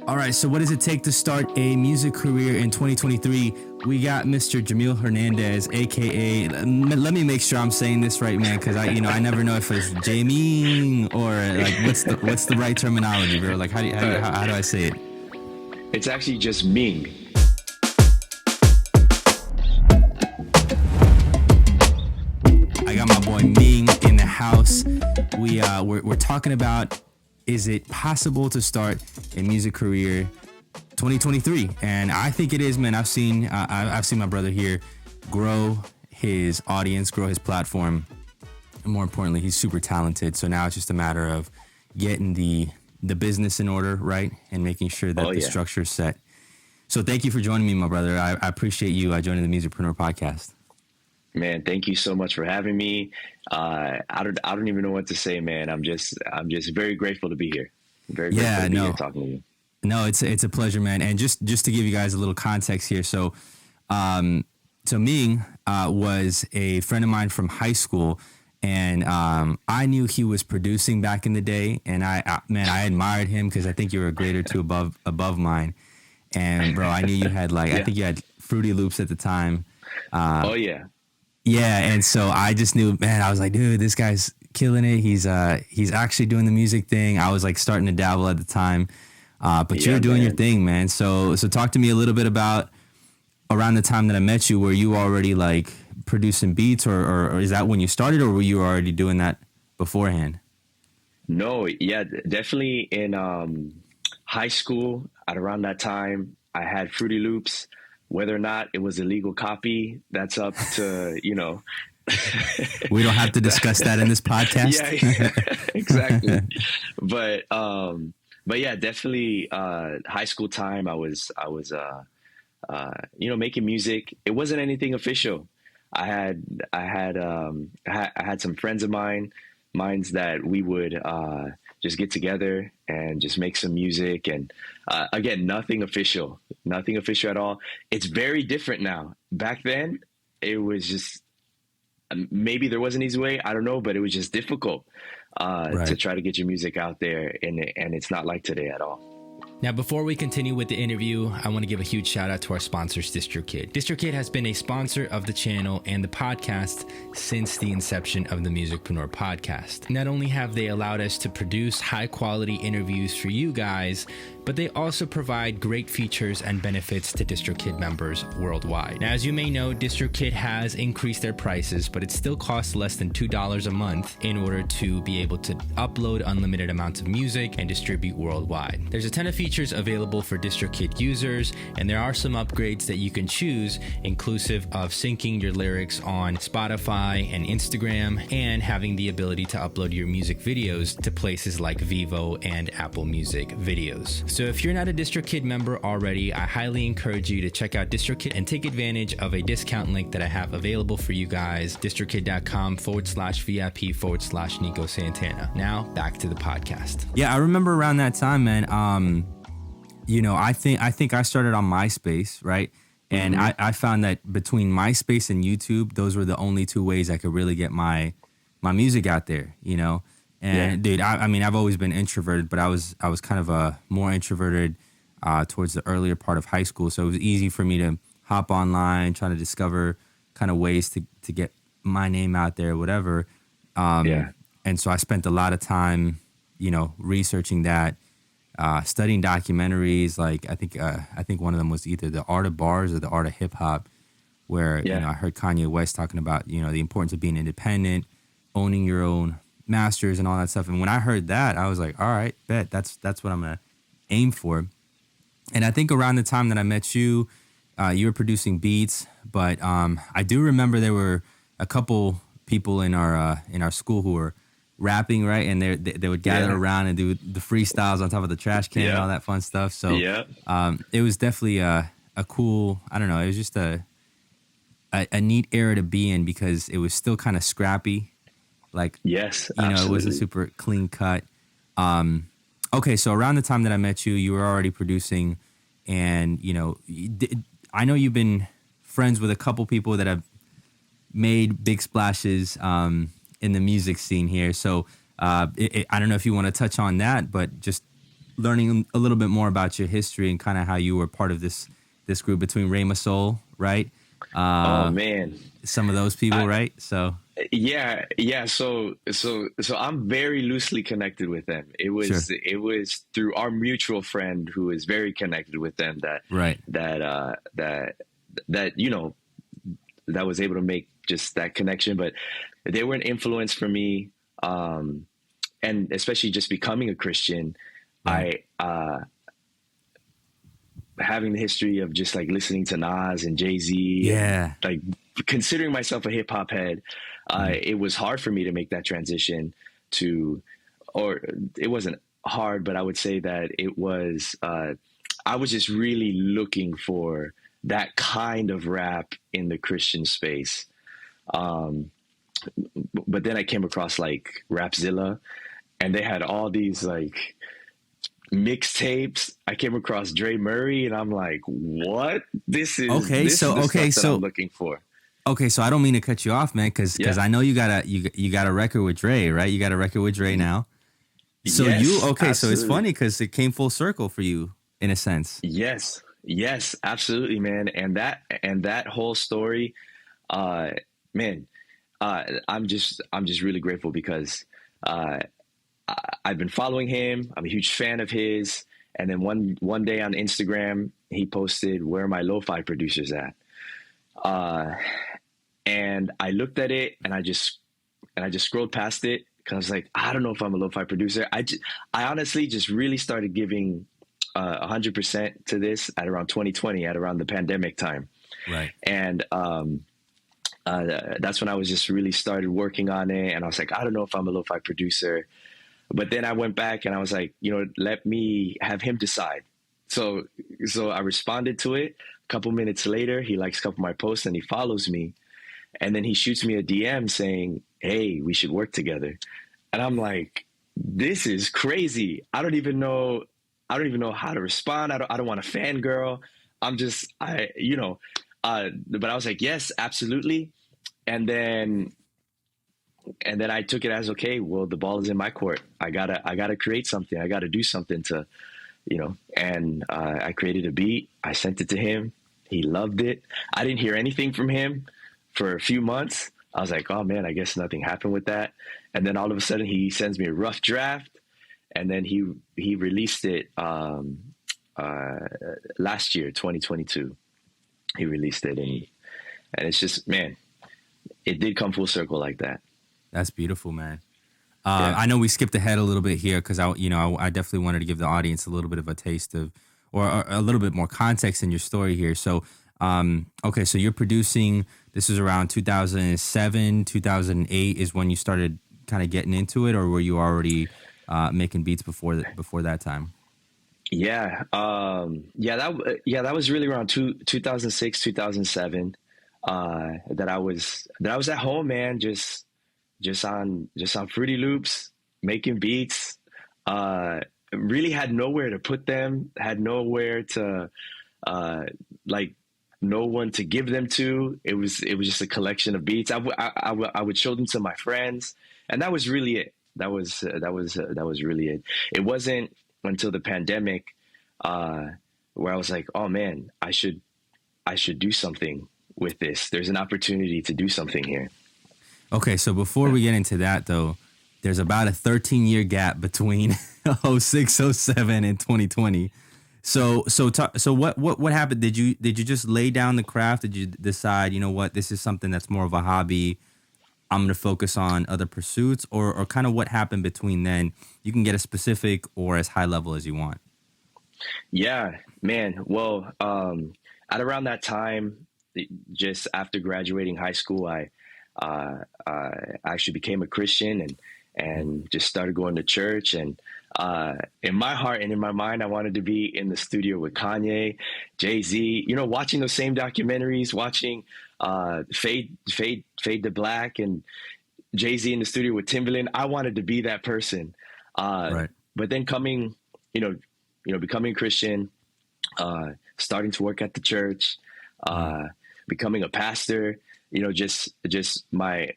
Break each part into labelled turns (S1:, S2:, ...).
S1: All right, so what does it take to start a music career in 2023? We got Mr. Jamil Hernandez, aka. Let me make sure I'm saying this right, man, because I never know if it's Jamie or like what's the right terminology, bro? Like how do I say it?
S2: It's actually just Ming.
S1: I got my boy Ming in the house. We're talking about, is it possible to start a music career 2023? And I think it is, man. I've seen my brother here grow his audience, grow his platform, and more importantly, he's super talented. So now it's just a matter of getting the business in order, right, and making sure that the structure is set. So thank you for joining me, my brother. I appreciate you joining the Musicpreneur podcast.
S2: Man, thank you so much for having me. I don't even know what to say, man. I'm just very grateful to be here. Very grateful to be here talking to you.
S1: No, it's a pleasure, man. And just to give you guys a little context here, so Ming was a friend of mine from high school, and I knew he was producing back in the day, and I admired him because I think you were a grade or two above mine. And bro, I knew you had I think you had Fruity Loops at the time. Yeah, and so I just knew, man, I was like, dude, this guy's killing it. He's actually doing the music thing. I was like starting to dabble at the time. But you're doing your thing, man. So talk to me a little bit about around the time that I met you. Were you already like producing beats or is that when you started, or were you already doing that beforehand?
S2: No, yeah, definitely in high school at around that time, I had Fruity Loops. Whether or not it was a legal copy, that's up to,
S1: We don't have to discuss that in this podcast.
S2: Yeah, exactly. But yeah, definitely high school time. I was making music. It wasn't anything official. I had some friends of mine's that we would just get together and just make some music. And again, nothing official at all. It's very different now. Back then, it was just, maybe there was an easy way, I don't know, but it was just difficult to try to get your music out there, and it's not like today at all.
S3: Now, before we continue with the interview, I want to give a huge shout out to our sponsors, DistroKid. DistroKid has been a sponsor of the channel and the podcast since the inception of the Musicpreneur podcast. Not only have they allowed us to produce high quality interviews for you guys, but they also provide great features and benefits to DistroKid members worldwide. Now, as you may know, DistroKid has increased their prices, but it still costs less than $2 a month in order to be able to upload unlimited amounts of music and distribute worldwide. There's a ton of features available for DistroKid users, and there are some upgrades that you can choose, inclusive of syncing your lyrics on Spotify and Instagram, and having the ability to upload your music videos to places like Vivo and Apple Music videos. So if you're not a DistroKid member already, I highly encourage you to check out DistroKid and take advantage of a discount link that I have available for you guys, distrokid.com/VIP/Nico Santana. Now back to the podcast.
S1: Yeah, I remember around that time, man. I think I started on MySpace, right? And I found that between MySpace and YouTube, those were the only two ways I could really get my music out there, And dude, I've always been introverted, but I was kind of a more introverted towards the earlier part of high school. So it was easy for me to hop online, trying to discover kind of ways to get my name out there, whatever. And so I spent a lot of time, researching that, studying documentaries. Like I think one of them was either The Art of Bars or The Art of Hip Hop, where I heard Kanye West talking about the importance of being independent, owning your own masters and all that stuff. And when I heard that, I was like, all right, bet that's what I'm gonna aim for. And I think around the time that I met you, you were producing beats, but I do remember there were a couple people in our school who were rapping, right? And they would gather around and do the freestyles on top of the trash can and all that fun stuff. So it was definitely a cool, I don't know, it was just a neat era to be in because it was still kind of scrappy. Like,
S2: yes,
S1: it was a super clean cut. Okay, so around the time that I met you, you were already producing, and I know you've been friends with a couple people that have made big splashes in the music scene here. So I don't know if you want to touch on that, but just learning a little bit more about your history and kind of how you were part of this group between Ray Soul, right?
S2: Oh man.
S1: Some of those people,
S2: I,
S1: right? So
S2: yeah. So I'm very loosely connected with them.
S1: sure,
S2: It was through our mutual friend who is very connected with them
S1: right.
S2: that you know, that was able to make just that connection. But they were an influence for me, and especially just becoming a Christian.
S1: Right.
S2: I having the history of just like listening to Nas and Jay-Z and
S1: Yeah.
S2: like considering myself a hip hop head,
S1: Mm.
S2: it was hard for me to make that transition to, or it wasn't hard, but I would say that it was, I was just really looking for that kind of rap in the Christian space. Um, but then I came across like Rapzilla, and they had all these like mixtapes. I came across Dre Murray, and I'm like, what?
S1: Okay,
S2: This is
S1: so
S2: the
S1: okay,
S2: stuff that I'm
S1: so
S2: looking for.
S1: okay, so I don't mean to cut you off, man, because
S2: Yeah.
S1: I know you got a record with Dre, right? You got a record with Dre now. So you
S2: Yes,
S1: okay? So it's
S2: absolutely.
S1: funny because it came full circle for you in a sense.
S2: Yes, yes, absolutely, man. And that whole story, uh, man, I'm just really grateful because uh, I've been following him. I'm a huge fan of his. And then one day on Instagram, he posted, "Where are my lo-fi producers at?" Uh, and I looked at it, and I just scrolled past it because I was like, I don't know if I'm a lo-fi producer. I honestly just really started giving 100% to this at around 2020, at around the pandemic time,
S1: Right.
S2: and that's when I was just really started working on it. And I was like, I don't know if I'm a lo-fi producer, but then I went back and I was like, you know, let me have him decide. So so I responded to it. A couple minutes later, he likes a couple of my posts and he follows me. And then he shoots me a DM saying, "Hey, we should work together." And I'm like, this is crazy. I don't even know how to respond. I don't want to fangirl. I'm just, you know, but I was like, yes, absolutely. And then, and then I took it as, okay, well, the ball is in my court. I gotta create something. I gotta do something to, you know, and I created a beat. I sent it to him. He loved it. I didn't hear anything from him for a few months. I was like, oh man, I guess nothing happened with that. And then all of a sudden he sends me a rough draft, and then he released it uh, last year, 2022. He released it, and it's just, man, it did come full circle like that.
S1: That's beautiful, man.
S2: Yeah.
S1: I know we skipped ahead a little bit here because I definitely wanted to give the audience a little bit of a taste of, or a little bit more context in your story here. So, okay, so you're producing. This is around 2007, 2008 is when you started kind of getting into it, or were you already making beats before that time?
S2: Yeah, that was really around 2006, 2007. That I was at home, man, just on Fruity Loops, making beats. Really had nowhere to put them, had nowhere to uh, like no one to give them to. It was just a collection of beats. I would show them to my friends, and that was really it. That was really it. It wasn't until the pandemic uh, where I was like, oh man, I should do something with this. There's an opportunity to do something here.
S1: Okay, so before we get into that though, there's about a 13-year gap between '06, '07, and 2020. So what happened? Did you just lay down the craft? Did you decide, you know what, this is something that's more of a hobby? I'm going to focus on other pursuits, or kind of what happened between then? You can get as specific or as high level as you want.
S2: Yeah, man. Well, at around that time, just after graduating high school, I actually became a Christian and just started going to church. And in my heart and in my mind, I wanted to be in the studio with Kanye, Jay-Z. You know, watching those same documentaries, watching Fade to Black, and Jay-Z in the studio with Timbaland. I wanted to be that person.
S1: Right.
S2: But then coming, you know, becoming a Christian, starting to work at the church, uh, becoming a pastor, you know, just my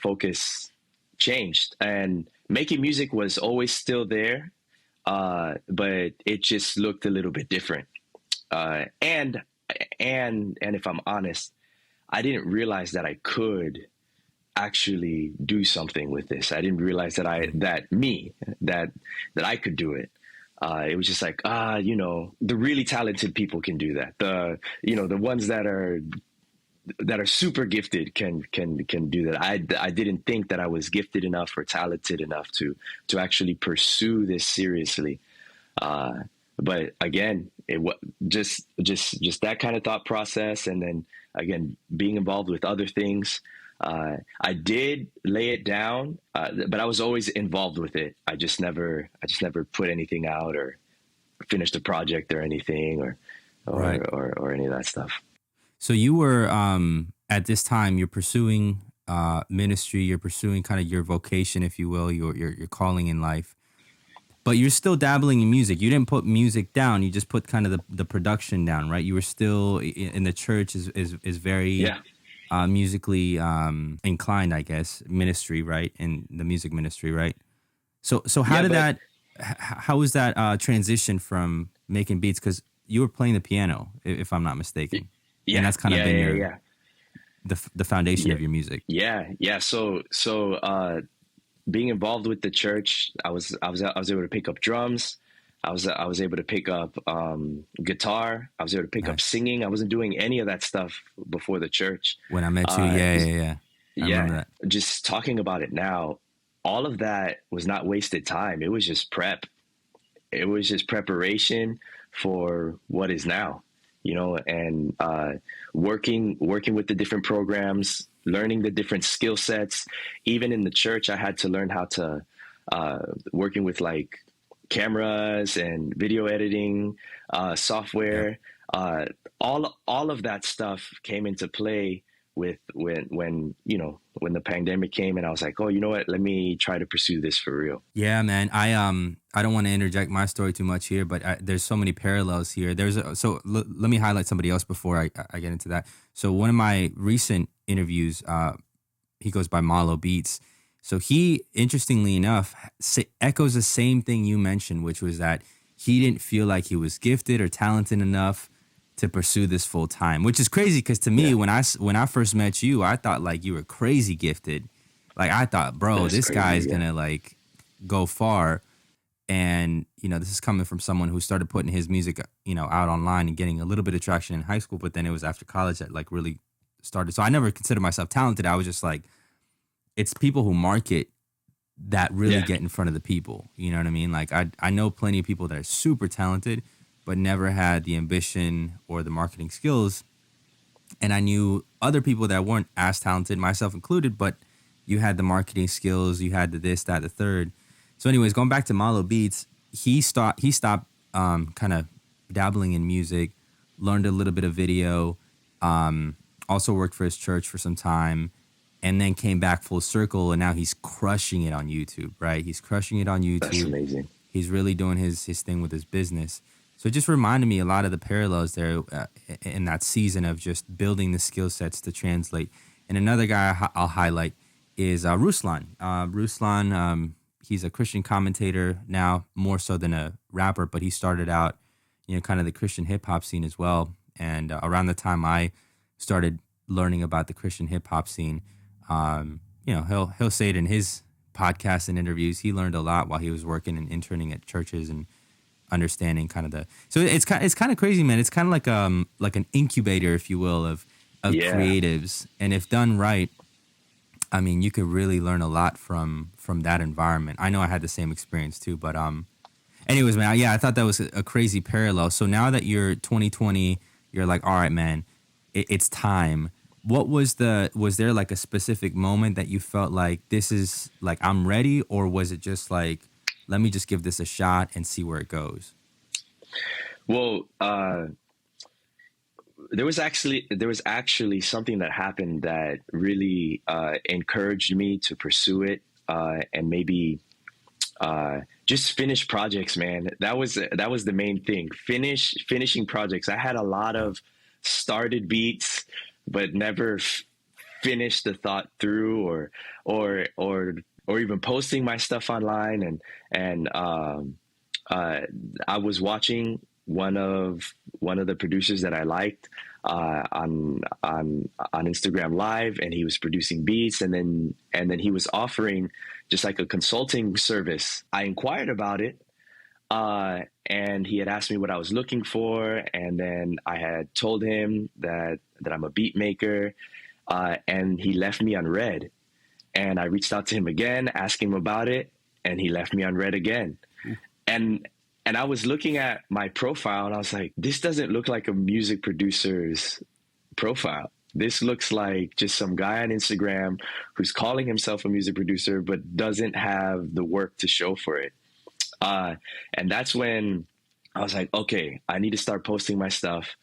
S2: focus changed, and making music was always still there. but it just looked a little bit different. And if I'm honest, I didn't realize that I could actually do something with this. I didn't realize that that I could do it. It was just like, the really talented people can do that. The ones that are super gifted can do that. I didn't think that I was gifted enough or talented enough to actually pursue this seriously. But again, it was just that kind of thought process, and then again being involved with other things. I did lay it down, but I was always involved with it. I just never put anything out or finished a project or anything or any of that stuff.
S1: So you were at this time you're pursuing ministry, you're pursuing kind of your vocation, if you will, your calling in life. But you're still dabbling in music. You didn't put music down. You just put kind of the production down, right? You were still in the church is very musically inclined, I guess, ministry, right? In the music ministry, right? So how was that transition from making beats? Because you were playing the piano, if I'm not mistaken.
S2: Yeah,
S1: and that's kind of been the foundation of your music.
S2: Yeah. So being involved with the church, I was able to pick up drums. I was able to pick up guitar. I was able to pick up singing. I wasn't doing any of that stuff before the church.
S1: When I met you, I remember that.
S2: Just talking about it now, all of that was not wasted time. It was just prep. It was just preparation for what is now, and working with the different programs, learning the different skill sets. Even in the church, I had to learn how to working with like cameras and video editing software. All of that stuff came into play with when the pandemic came, and I was like, oh, you know what? Let me try to pursue this for real.
S1: Yeah, man. I don't want to interject my story too much here, but there's so many parallels here. Let me highlight somebody else before I get into that. So one of my recent interviews, he goes by Malo Beats. So he, interestingly enough, echoes the same thing you mentioned, which was that he didn't feel like he was gifted or talented enough to pursue this full time, which is crazy because to me, when I first met you, I thought like you were crazy gifted. Like I thought, bro, this guy's gonna like go far. And, this is coming from someone who started putting his music, out online and getting a little bit of traction in high school. But then it was after college that like really started. So I never considered myself talented. I was just like, it's people who market that really get in front of the people. You know what I mean? Like I know plenty of people that are super talented, but never had the ambition or the marketing skills. And I knew other people that weren't as talented, myself included, but you had the marketing skills, you had the this, that, the third. So anyways, going back to Malo Beats, he stopped kind of dabbling in music, learned a little bit of video, also worked for his church for some time, and then came back full circle, and now he's crushing it on YouTube, right? He's crushing it on YouTube.
S2: That's amazing.
S1: He's really doing his thing with his business. So it just reminded me a lot of the parallels there in that season of just building the skill sets to translate. And another guy I'll highlight is Ruslan. Ruslan, he's a Christian commentator now, more so than a rapper, but he started out, kind of the Christian hip hop scene as well. And around the time I started learning about the Christian hip hop scene, he'll say it in his podcasts and interviews. He learned a lot while he was working and interning at churches and understanding kind of so it's kind of crazy, man. It's kind of like an incubator, if you will, of creatives. And if done right, I mean, you could really learn a lot from that environment. I know I had the same experience too, but anyways, man, I thought that was a crazy parallel. So now that you're 2020, you're like, all right, man, it's time. What was there like a specific moment that you felt like this is like I'm ready, or was it just like, let me just give this a shot and see where it goes?
S2: Well, there was actually something that happened that really encouraged me to pursue it, and maybe just finish projects, man. That was the main thing. Finishing projects. I had a lot of started beats, but never finished the thought through, or even posting my stuff online and I was watching one of the producers that I liked on Instagram Live, and he was producing beats, and then he was offering just like a consulting service. I inquired about it, and he had asked me what I was looking for, and then I had told him that I'm a beat maker, and he left me on red. And I reached out to him again, asking him about it, and he left me on red again. And I was looking at my profile, and I was like, this doesn't look like a music producer's profile. This looks like just some guy on Instagram who's calling himself a music producer, but doesn't have the work to show for it. And that's when I was like, okay, I need to start posting my stuff.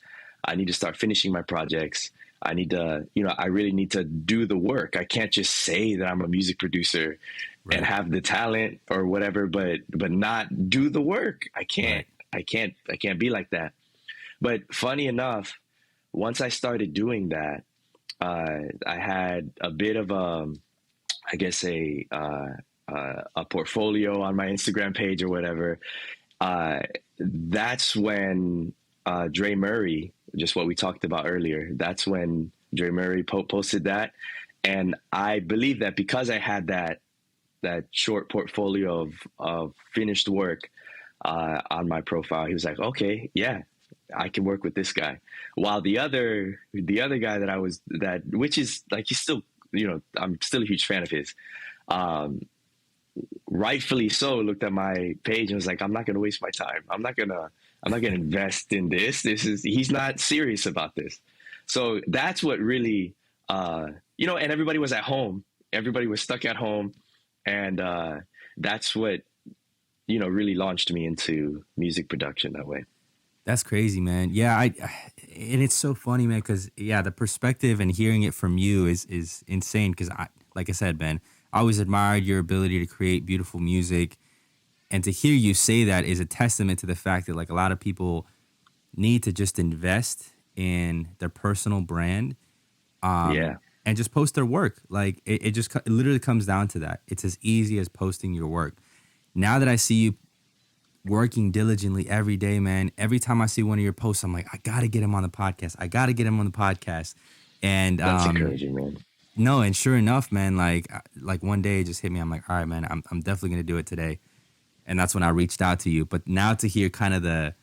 S2: I need to start finishing my projects. I need to, I really need to do the work. I can't just say that I'm a music producer and have the talent or whatever, but not do the work. I can't be like that. But funny enough, once I started doing that, I had a bit of a portfolio on my Instagram page or whatever. That's when Dre Murray, just what we talked about earlier, that's when Dre Murray posted that. And I believe that because I had that short portfolio of finished work on my profile, he was like, okay, yeah, I can work with this guy. While the other guy which is like, he's still, I'm still a huge fan of his. Rightfully so, looked at my page and was like, I'm not going to waste my time. I'm not going to invest in this. He's not serious about this. So that's what really, and everybody was at home. Everybody was stuck at home. And that's what, really launched me into music production that way.
S1: That's crazy, man. Yeah, and it's so funny, man, because the perspective and hearing it from you is insane. Because like I said, Ben, I always admired your ability to create beautiful music, and to hear you say that is a testament to the fact that like a lot of people need to just invest in their personal brand, and just post their work. Like it literally comes down to that. It's as easy as posting your work. Now that I see you working diligently every day, man, every time I see one of your posts, I'm like, I gotta get him on the podcast. And
S2: that's encouraging, man.
S1: No, and sure enough, man, like one day it just hit me. I'm like, all right, man, I'm definitely gonna do it today. And that's when I reached out to you. But now to hear kind of the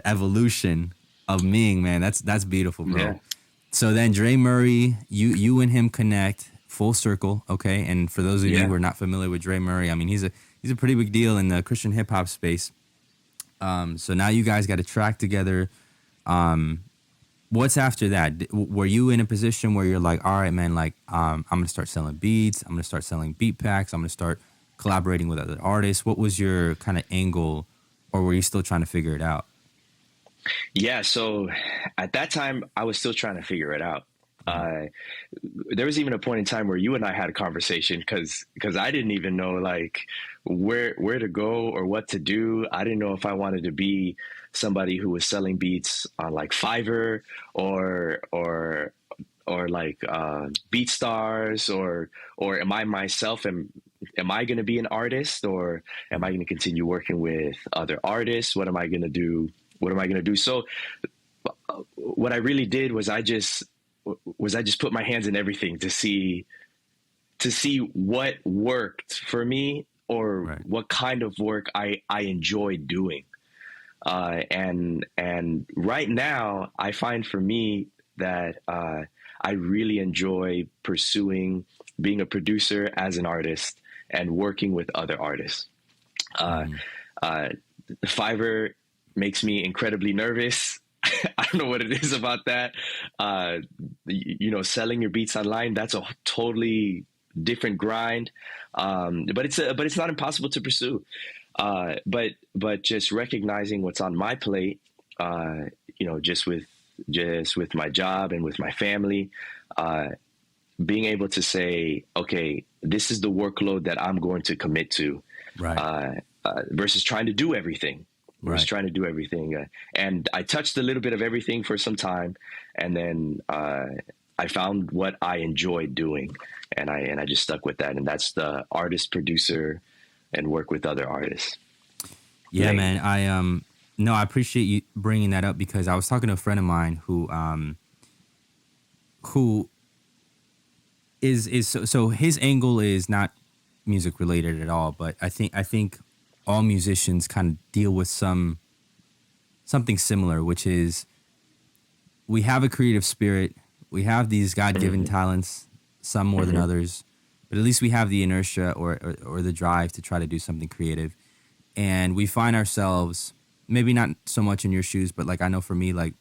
S1: evolution of Ming, man, that's beautiful, bro. Yeah. So then Dre Murray, you and him connect full circle, okay? And for those of you who are not familiar with Dre Murray, I mean, he's a pretty big deal in the Christian hip hop space. So now you guys got a track together. What's after that? Were you in a position where you're like, all right, man, like I'm gonna start selling beats, I'm gonna start selling beat packs, I'm gonna start collaborating with other artists? What was your kind of angle, or were you still trying to figure it out?
S2: Yeah, so at that time, I was still trying to figure it out. There was even a point in time where you and I had a conversation because I didn't even know like where to go or what to do. I didn't know if I wanted to be somebody who was selling beats on like Fiverr or like BeatStars or am I myself? Am I going to be an artist, or am I going to continue working with other artists? What am I going to do? So what I really did was I just put my hands in everything to see what worked for me, or what kind of work I enjoyed doing. And right now I find for me that I really enjoy pursuing being a producer as an artist and working with other artists. Fiverr makes me incredibly nervous. I don't know what it is about that. Selling your beats online, that's a totally different grind. But it's not impossible to pursue. But just recognizing what's on my plate, just with my job and with my family, being able to say, okay, this is the workload that I'm going to commit to, versus trying to do everything. And I touched a little bit of everything for some time, and then I found what I enjoyed doing, and I just stuck with that. And that's the artist, producer, and work with other artists.
S1: Yeah, man. No, I appreciate you bringing that up because I was talking to a friend of mine who is so his angle is not music related at all, but I think all musicians kind of deal with something similar, which is we have a creative spirit, we have these God given
S2: Hmm.
S1: talents, some more than
S2: Hmm.
S1: others, but at least we have the inertia or the drive to try to do something creative, and we find ourselves maybe not so much in your shoes, but like I know for me, like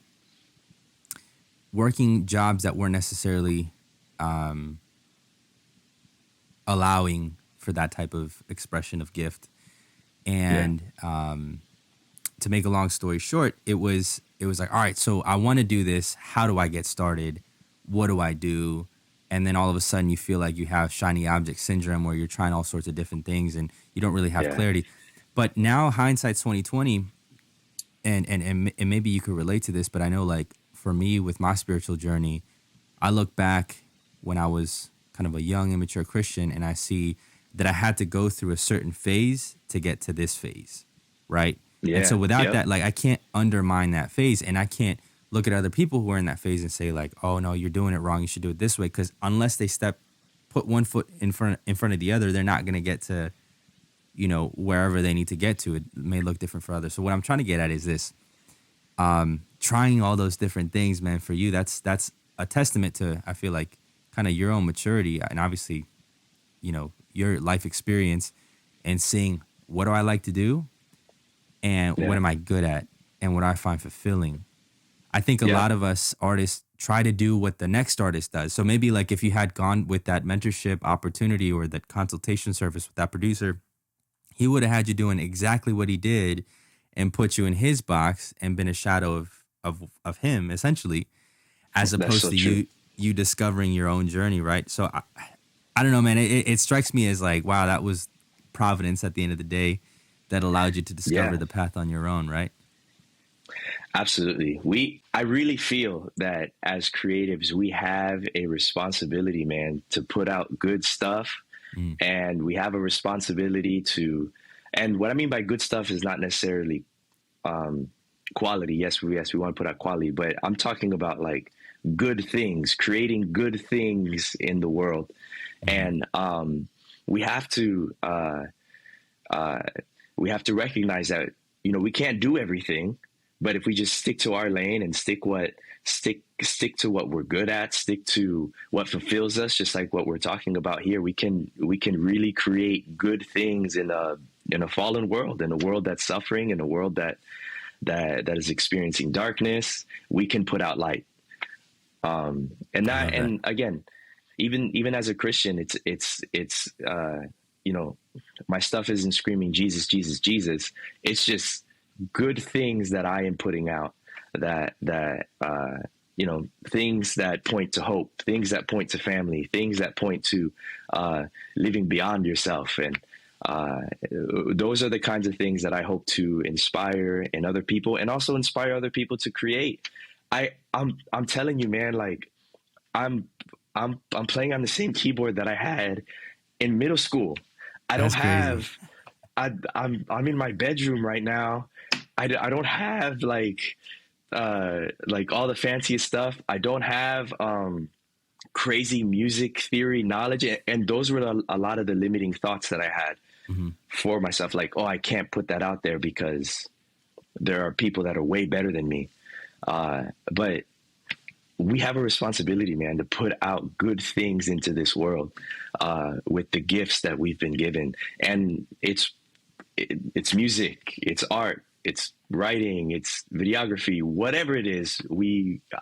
S1: working jobs that weren't necessarily um, allowing for that type of expression of gift.
S2: Yeah.
S1: And to make a long story short, it was like, all right, so I want to do this. How do I get started? What do I do? And then all of a sudden, you feel like you have shiny object syndrome, where you're trying all sorts of different things and you don't really have
S2: Yeah.
S1: clarity. But now, hindsight's 2020, and maybe you could relate to this. But I know, like for me, with my spiritual journey, I look back when I was kind of a young, immature Christian, and I see that I had to go through a certain phase to get to this phase, right? And so
S2: Yeah.
S1: without
S2: Yep.
S1: that, like I can't undermine that phase, and I can't look at other people who are in that phase and say like, "Oh no, you're doing it wrong. You should do it this way." Because unless they put one foot in front of the other, they're not going to get to wherever they need to get to. It may look different for others. So what I'm trying to get at is this: trying all those different things, man. For you, that's a testament to, I feel like, kind of your own maturity and obviously your life experience, and seeing what do I like to do and what
S2: Yeah.
S1: am I good at and what I find fulfilling. I think a
S2: Yep.
S1: lot of us artists try to do what the next artist does. So maybe like if you had gone with that mentorship opportunity or that consultation service with that producer, he would have had you doing exactly what he did and put you in his box and been a shadow of him essentially, as
S2: That's
S1: opposed
S2: so
S1: to
S2: true.
S1: you discovering your own journey, right? So I don't know, man. It strikes me as like, wow, that was providence at the end of the day that allowed you to discover
S2: Yeah.
S1: the path on your own, right?
S2: Absolutely. I really feel that as creatives, we have a responsibility, man, to put out good stuff.
S1: Mm.
S2: And we have a responsibility to, and what I mean by good stuff is not necessarily quality. Yes, we want to put out quality, but I'm talking about like good things, creating good things in the world.
S1: Hmm.
S2: And we have to, uh, we have to recognize that, we can't do everything, but if we just stick to our lane and stick to what we're good at, stick to what fulfills us, just like what we're talking about here, we can really create good things in a fallen world, in a world that's suffering, in a world that is experiencing darkness. We can put out light. And
S1: I
S2: that,
S1: love that.
S2: and again, even as a Christian, it's you know, my stuff isn't screaming Jesus, Jesus, Jesus. It's just good things that I am putting out, that things that point to hope, things that point to family, things that point to living beyond yourself. And uh, those are the kinds of things that I hope to inspire in other people, and also inspire other people to create. I'm telling you, man, like I'm I'm playing on the same keyboard that I had in middle school. I don't
S1: That's crazy.
S2: have I'm in my bedroom right now. I don't have like all the fanciest stuff. I don't have crazy music theory knowledge, and those were a lot of the limiting thoughts that I had
S1: Hmm.
S2: for myself. Like, oh, I can't put that out there because there are people that are way better than me. But we have a responsibility, man, to put out good things into this world with the gifts that we've been given. And it's music, it's art, it's writing, it's videography, whatever it is.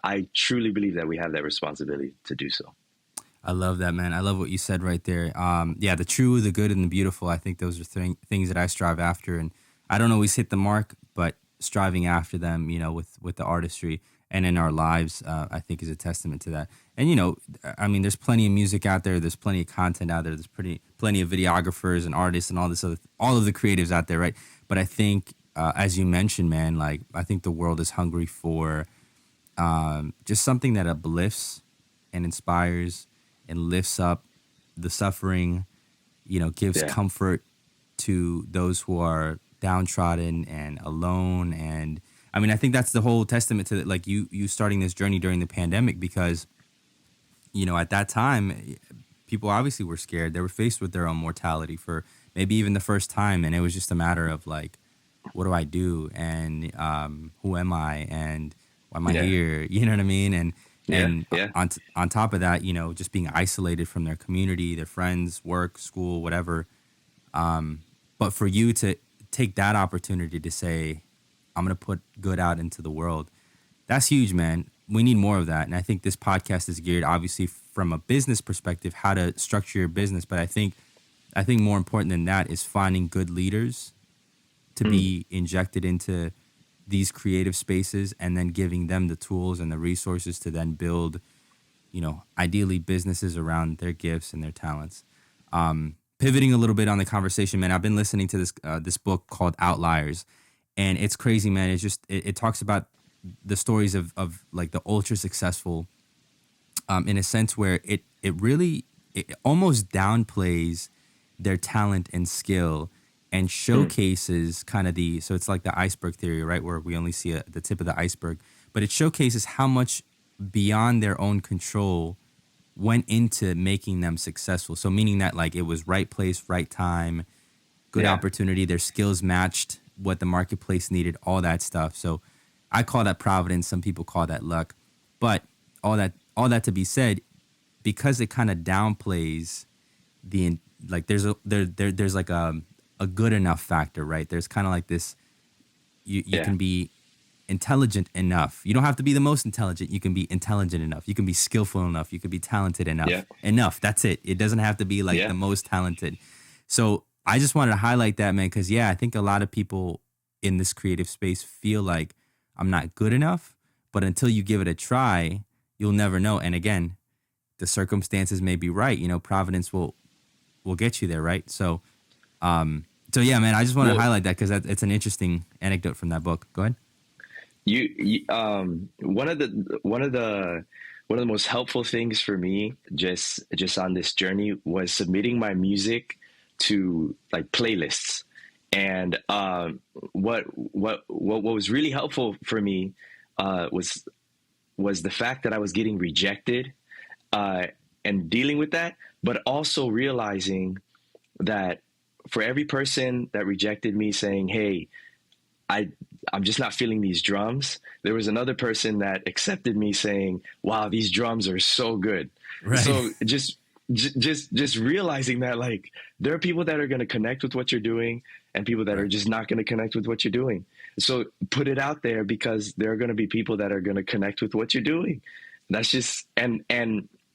S2: I truly believe that we have that responsibility to do so.
S1: I love that, man. I love what you said right there. Yeah, the true, the good, and the beautiful. I think those are things that I strive after, and I don't always hit the mark, but striving after them, with the artistry and in our lives, I think is a testament to that. And I mean, there's plenty of music out there. There's plenty of content out there. There's plenty of videographers and artists and all of the creatives out there, right? But I think, as you mentioned, man, like I think the world is hungry for just something that uplifts and inspires and lifts up the suffering, gives
S2: Yeah.
S1: comfort to those who are downtrodden and alone. And I mean, I think that's the whole testament to like you starting this journey during the pandemic, because at that time, people obviously were scared. They were faced with their own mortality for maybe even the first time, and it was just a matter of like, what do I do, and who am I, and why am I
S2: Yeah.
S1: here? You know what I mean? And
S2: Yeah. Yeah.
S1: on top of that, just being isolated from their community, their friends, work, school, whatever. But for you to take that opportunity to say, I'm gonna put good out into the world, that's huge, man. We need more of that. And I think this podcast is geared obviously from a business perspective, how to structure your business. But I think more important than that is finding good leaders to be injected into these creative spaces, and then giving them the tools and the resources to then build, ideally businesses around their gifts and their talents. Pivoting a little bit on the conversation, man, I've been listening to this book called Outliers, and it's crazy, man. It's just it talks about the stories of like the ultra successful, in a sense where it almost downplays their talent and skill, and showcases kind of so it's like the iceberg theory, right? Where we only see the tip of the iceberg, but it showcases how much beyond their own control went into making them successful. So meaning that like it was right place, right time, good
S2: Yeah.
S1: opportunity, their skills matched what the marketplace needed, all that stuff. So I call that providence. Some people call that luck. But all that to be said, because it kind of downplays like there's like a good enough factor, right? There's kind of like this, you
S2: Yeah.
S1: can be intelligent enough. You don't have to be the most intelligent. You can be intelligent enough. You can be skillful enough. You can be talented enough.
S2: Yeah.
S1: Enough. That's it. It doesn't have to be like
S2: Yeah.
S1: the most talented. So I just wanted to highlight that, man, because I think a lot of people in this creative space feel like I'm not good enough, but until you give it a try, you'll never know. And again, the circumstances may be right. Providence will get you there, right? So, yeah, man, I just wanted to
S2: Well,
S1: highlight that because it's an interesting anecdote from that book. Go ahead.
S2: one of the most helpful things for me just on this journey was submitting my music to like playlists. And what was really helpful for me was the fact that I was getting rejected, and dealing with that, but also realizing that for every person that rejected me saying, "Hey, I'm just not feeling these drums," there was another person that accepted me saying, "Wow, these drums are so good."
S1: Right.
S2: So just realizing that like there are people that are going to connect with what you're doing, and people that are just not going to connect with what you're doing. So put it out there, because there are going to be people that are going to connect with what you're doing. That's just, and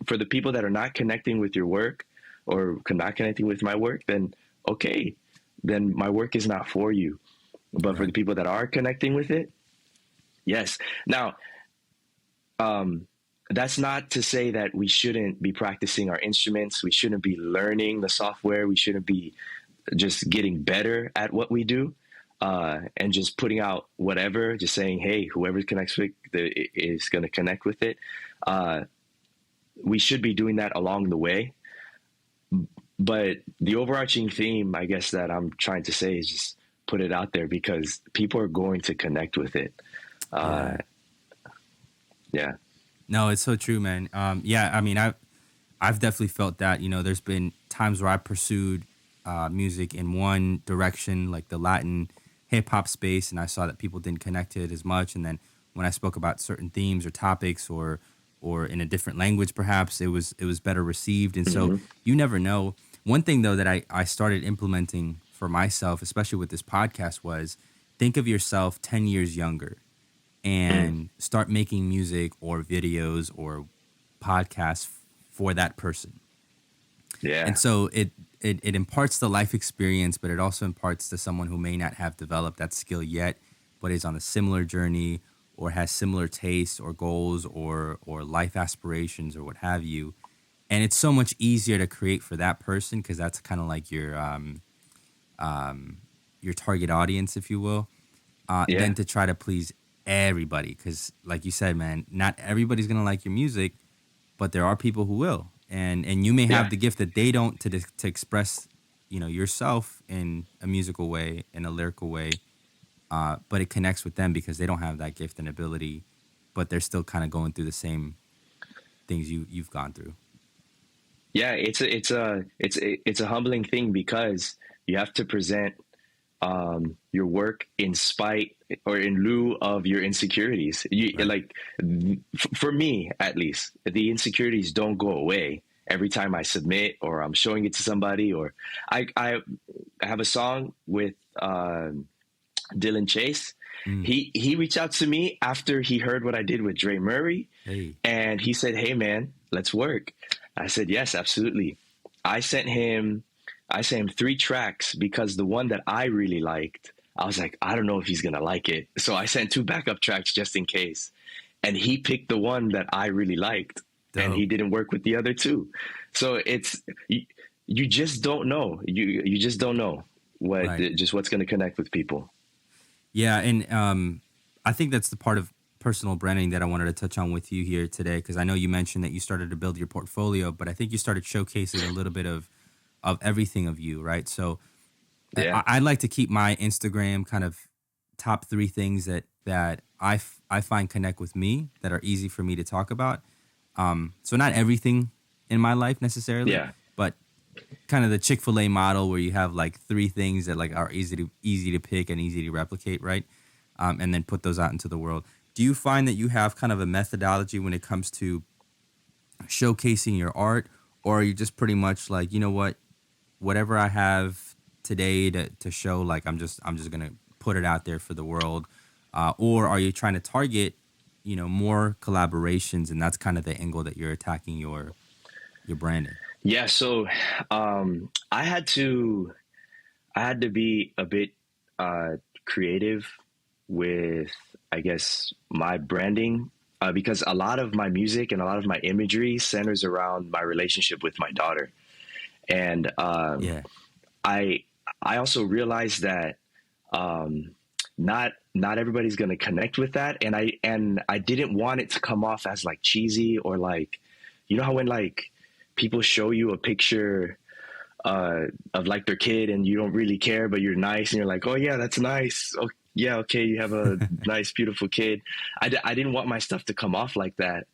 S2: for the people that are not connecting with your work, or not connecting with my work, then okay, then my work is not for you. But for the people that are connecting with it, yes. Now, that's not to say that we shouldn't be practicing our instruments. We shouldn't be learning the software. We shouldn't be just getting better at what we do, and just putting out whatever, just saying, hey, whoever connects with it is going to connect with it. We should be doing that along the way. But the overarching theme, I guess, that I'm trying to say is just put it out there, because people are going to connect with it. Yeah.
S1: No, it's so true, man. I mean, I've definitely felt that. There's been times where I pursued music in one direction, like the Latin hip hop space, and I saw that people didn't connect to it as much. And then when I spoke about certain themes or topics, or in a different language, perhaps it was better received. And so you never know. One thing though that I started implementing for myself, especially with this podcast, was think of yourself 10 years younger and start making music or videos or podcasts for that person.
S2: Yeah.
S1: And so it imparts the life experience, but it also imparts to someone who may not have developed that skill yet, but is on a similar journey or has similar tastes or goals or life aspirations or what have you. And it's so much easier to create for that person, because that's kind of like your target audience, if you will, than to try to please everybody. Because like you said, man, not everybody's going to like your music, but there are people who will. And you may have the gift that they don't, to express, yourself in a musical way, in a lyrical way, but it connects with them because they don't have that gift and ability, but they're still kind of going through the same things you've gone through.
S2: Yeah, it's a humbling thing because you have to present your work in spite or in lieu of your insecurities.
S1: Right.
S2: Like for me, at least, the insecurities don't go away every time I submit or I'm showing it to somebody. Or I have a song with Dylan Chase.
S1: Mm.
S2: He reached out to me after he heard what I did with Dre Murray,
S1: Hey.
S2: and he said, "Hey man, let's work." I said, "Yes, absolutely." I sent him I sent him 3 tracks because the one that I really liked, I was like, I don't know if he's gonna like it. So I sent 2 backup tracks just in case. And he picked the one that I really liked.
S1: Dope.
S2: And he didn't work with the other 2. So you just don't know. You just don't know
S1: Right.
S2: just what's gonna connect with people.
S1: Yeah, and I think that's the part of personal branding that I wanted to touch on with you here today, because I know you mentioned that you started to build your portfolio, but I think you started showcasing a little bit of everything of you, right? So
S2: Yeah.
S1: I like to keep my Instagram kind of top 3 things that I find connect with me, that are easy for me to talk about. So not everything in my life necessarily,
S2: Yeah.
S1: but kind of the Chick-fil-A model where you have like 3 things that like are easy to pick and easy to replicate, right? And then put those out into the world. Do you find that you have kind of a methodology when it comes to showcasing your art, or are you just pretty much like, you know what, whatever I have today to show, like I'm just gonna put it out there for the world, or are you trying to target, more collaborations, and that's kind of the angle that you're attacking your branding?
S2: Yeah. So I had to be a bit creative with, I guess, my branding, because a lot of my music and a lot of my imagery centers around my relationship with my daughter. And
S1: Yeah,
S2: I I also realized that not everybody's going to connect with that, and I didn't want it to come off as like cheesy, or like, how when like people show you a picture of like their kid and you don't really care, but you're nice and you're like, oh yeah, that's nice. Oh, yeah, okay, you have a nice, beautiful kid. I didn't want my stuff to come off like that.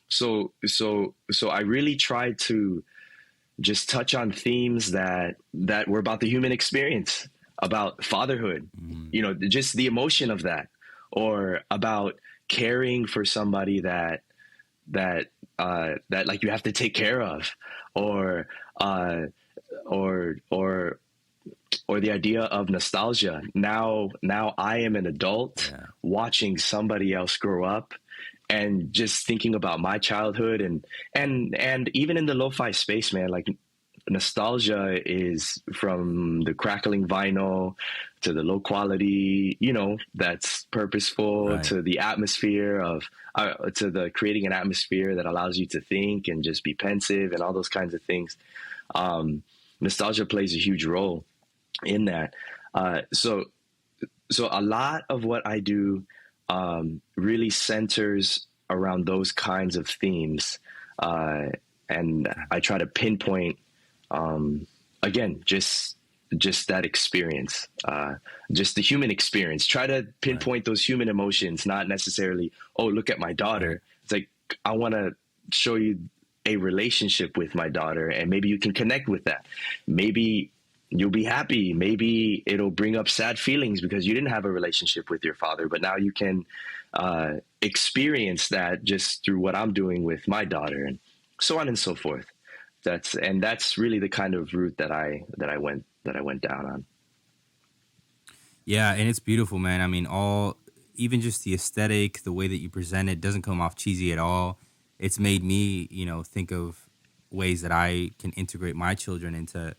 S2: So I really tried to just touch on themes that were about the human experience, about fatherhood, just the emotion of that, or about caring for somebody that like you have to take care of, or uh, or or the idea of nostalgia. Now I am an adult
S1: yeah,
S2: watching somebody else grow up and just thinking about my childhood, and even in the lo-fi space, man, like nostalgia is from the crackling vinyl to the low quality, that's purposeful,
S1: right,
S2: to the atmosphere of to the creating an atmosphere that allows you to think and just be pensive and all those kinds of things. Nostalgia plays a huge role in that. So a lot of what I do really centers around those kinds of themes, and I try to pinpoint, again, just that experience, just the human experience. Try to
S1: right,
S2: pinpoint those human emotions, not necessarily, oh, look at my
S1: right,
S2: daughter. It's like, I want to show you a relationship with my daughter, and maybe you can connect with that. Maybe you'll be happy. Maybe it'll bring up sad feelings because you didn't have a relationship with your father, but now you can experience that just through what I'm doing with my daughter, and so on and so forth. That's really the kind of route that I went down on.
S1: yeah, and it's beautiful, man. I mean, even just the aesthetic, the way that you present it doesn't come off cheesy at all. It's made me, think of ways that I can integrate my children into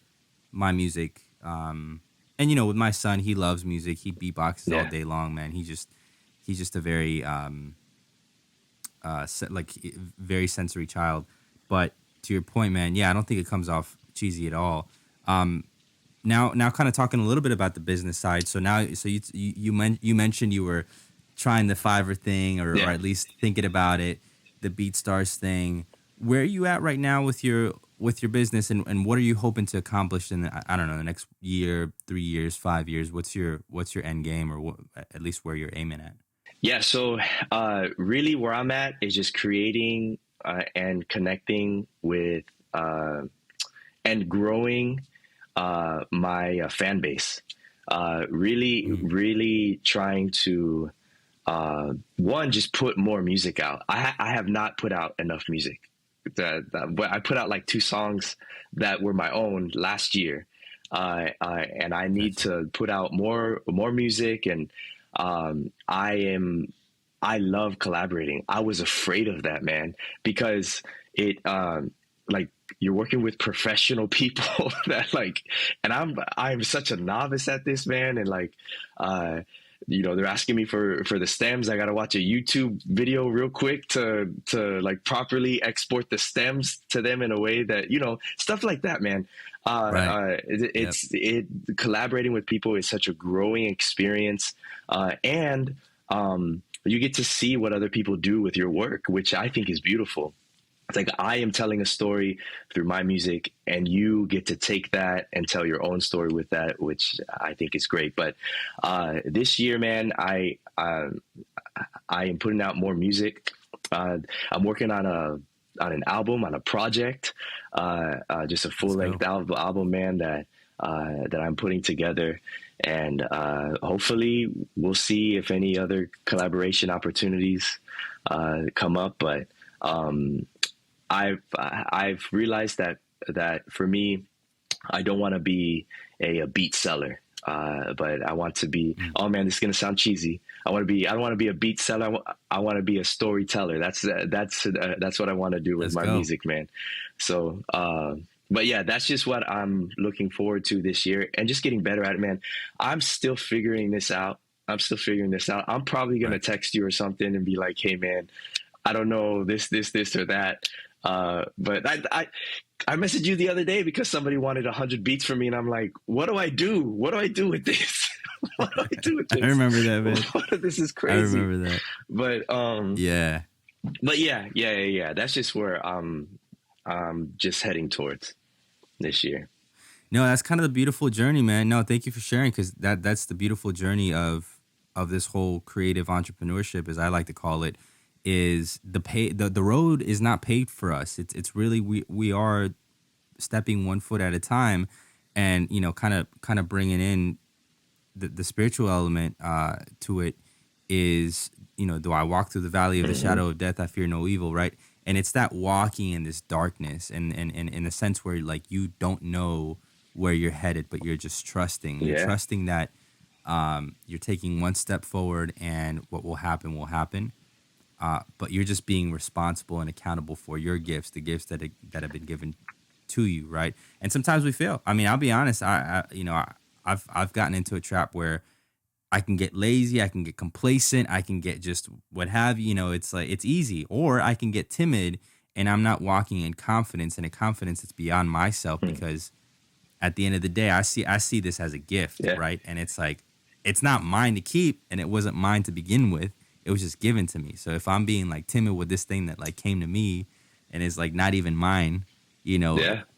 S1: my music. And with my son, he loves music. He beatboxes all
S2: Yeah.
S1: day long, man. He's just a very very sensory child. But to your point, man, yeah, I don't think it comes off cheesy at all. Now, kind of talking a little bit about the business side. So now, so you mentioned you were trying the Fiverr thing, or
S2: Yeah.
S1: at least thinking about it, the BeatStars thing. Where are you at right now with your with your business, and what are you hoping to accomplish in I don't know, the next year, 3 years, 5 years? What's your end game, or what, at least where you're aiming at?
S2: Yeah. So really where I'm at is just creating and connecting with and growing my fan base. Really trying to one, just put more music out. I have not put out enough music. But I put out like 2 songs that were my own last year, and I need to put out more music. And I love collaborating. I was afraid of that, man, because it like you're working with professional people that like, and I'm such a novice at this, man, and like they're asking me for the stems. I got to watch a YouTube video real quick to like properly export the stems to them in a way that, stuff like that, man.
S1: Right.
S2: Collaborating with people is such a growing experience. And you get to see what other people do with your work, which I think is beautiful. It's like I am telling a story through my music, and you get to take that and tell your own story with that, which I think is great. But this year, man, I am putting out more music. I'm working on an album, on a project, just a full length album, man, that I'm putting together. And hopefully we'll see if any other collaboration opportunities come up. But I've realized that for me, I don't want to be a beat seller, but I want to be. Oh man, this is gonna sound cheesy. I don't want to be a beat seller. I want to be a storyteller. That's what I want to do with my music, man. So, but yeah, that's just what I'm looking forward to this year, and just getting better at it, man. I'm still figuring this out. I'm probably gonna text you or something and be like, "Hey, man, I don't know this or that." But I messaged you the other day because somebody wanted 100 beats from me, and I'm like, what do I do? What do I do with this? What do I do with this?
S1: I remember that, man.
S2: This is crazy.
S1: I remember that.
S2: But
S1: yeah.
S2: But yeah. That's just where I'm just heading towards this year.
S1: No, that's kind of the beautiful journey, man. No, thank you for sharing, because that's the beautiful journey of this whole creative entrepreneurship, as I like to call it. Is the road is not paved for us. It's really we are stepping one foot at a time, and kind of bringing in the spiritual element to it. Is do I walk through the valley of the shadow of death, I fear no evil, right? And it's that walking in this darkness, and in a sense where like you don't know where you're headed, but you're just trusting. You're trusting that you're taking one step forward, and what will happen will happen. But you're just being responsible and accountable for your gifts, the gifts that have been given to you, right? And sometimes we fail. I mean, I'll be honest. I've gotten into a trap where I can get lazy, I can get complacent, I can get just what have you. It's like it's easy, or I can get timid, and I'm not walking in confidence, and a confidence that's beyond myself. Because at the end of the day, I see this as a gift, right? And it's like it's not mine to keep, and it wasn't mine to begin with. It was just given to me. So if I'm being like timid with this thing that like came to me and is like not even mine,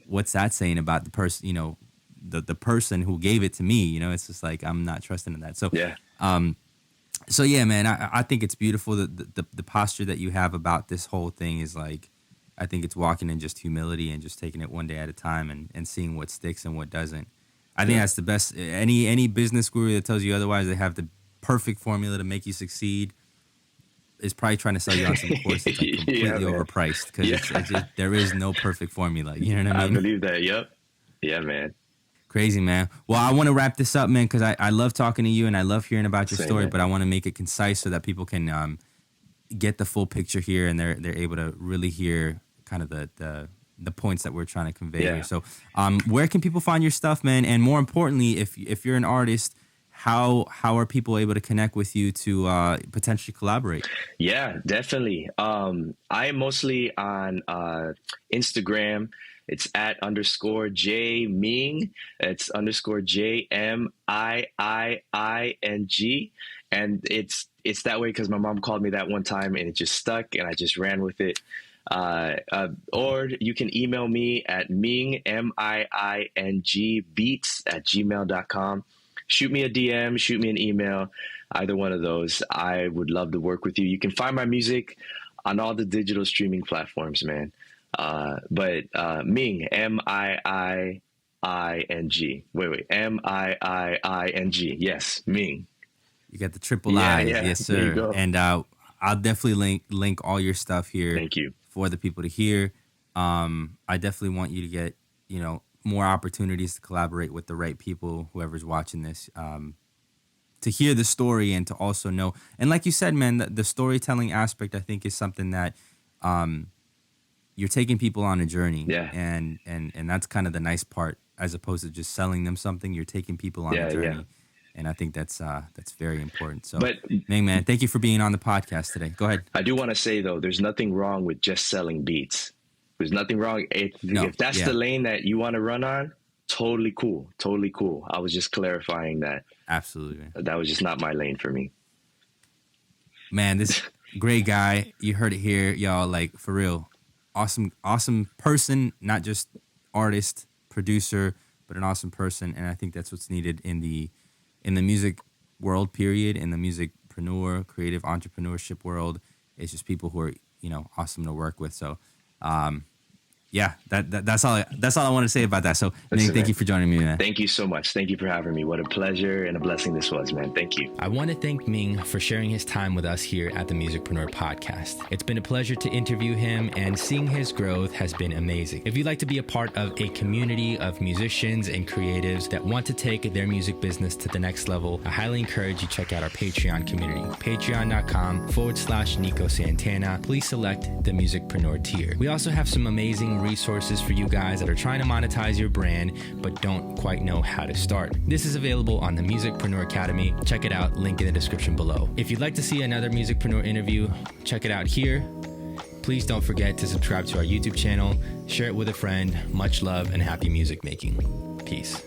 S1: what's that saying about the person, the person who gave it to me? It's just like I'm not trusting in that. So so yeah, man, I think it's beautiful. The posture that you have about this whole thing is like, I think it's walking in just humility and just taking it one day at a time and seeing what sticks and what doesn't. I think that's the best. Any business guru that tells you otherwise, they have the perfect formula to make you succeed, is probably trying to sell you on some course that's like completely overpriced, because there is no perfect formula. You know what I mean?
S2: I believe that. Yep. Yeah, man.
S1: Crazy, man. Well, I want to wrap this up, man, because I love talking to you and I love hearing about your story, but I want to make it concise so that people can get the full picture here, and they're able to really hear kind of the points that we're trying to convey here. So where can people find your stuff, man? And more importantly, if you're an artist, how are people able to connect with you to potentially collaborate?
S2: Yeah, definitely. I am mostly on Instagram. It's @ _J Ming. It's _ JMIIING. And it's that way because my mom called me that one time and it just stuck, and I just ran with it. Or you can email me at Ming, MIING, beats at gmail.com. Shoot me a DM, shoot me an email, either one of those. I would love to work with you. You can find my music on all the digital streaming platforms, man. But Ming, MIIING. Wait, MIIING. Yes, Ming.
S1: You got the triple I's.
S2: Yeah.
S1: Yes,
S2: There you
S1: sir.
S2: go.
S1: And I'll definitely link all your stuff here.
S2: Thank you.
S1: For the people to hear. I definitely want you to get, more opportunities to collaborate with the right people, whoever's watching this, to hear the story and to also know. And like you said, man, the storytelling aspect, I think, is something that you're taking people on a journey.
S2: Yeah.
S1: And that's kind of the nice part, as opposed to just selling them something. You're taking people on a journey.
S2: Yeah.
S1: And I think that's very important. So,
S2: But
S1: man, thank you for being on the podcast today. Go ahead.
S2: I do want to say, though, there's nothing wrong with just selling beats. There's nothing wrong. If that's the lane that you want to run on, totally cool. Totally cool. I was just clarifying that.
S1: Absolutely, man.
S2: That was just not my lane for me.
S1: Man, this great guy. You heard it here, y'all. Like, for real. Awesome person, not just artist, producer, but an awesome person. And I think that's what's needed in the music world, period, in the musicpreneur, creative entrepreneurship world. It's just people who are, awesome to work with. So, that's all I want to say about that. So,
S2: Listen,
S1: thank you for joining me, man.
S2: Thank you so much. Thank you for having me. What a pleasure and a blessing this was, man. Thank you.
S3: I want to thank Ming for sharing his time with us here at the Musicpreneur Podcast. It's been a pleasure to interview him, and seeing his growth has been amazing. If you'd like to be a part of a community of musicians and creatives that want to take their music business to the next level, I highly encourage you check out our Patreon community, patreon.com/Nico Santana. Please select the Musicpreneur tier. We also have some amazing resources for you guys that are trying to monetize your brand but don't quite know how to start. This is available on the Musicpreneur Academy. Check it out, link in the description below. If you'd like to see another Musicpreneur interview, check it out here. Please don't forget to subscribe to our YouTube channel, share it with a friend. Much love and happy music making. Peace.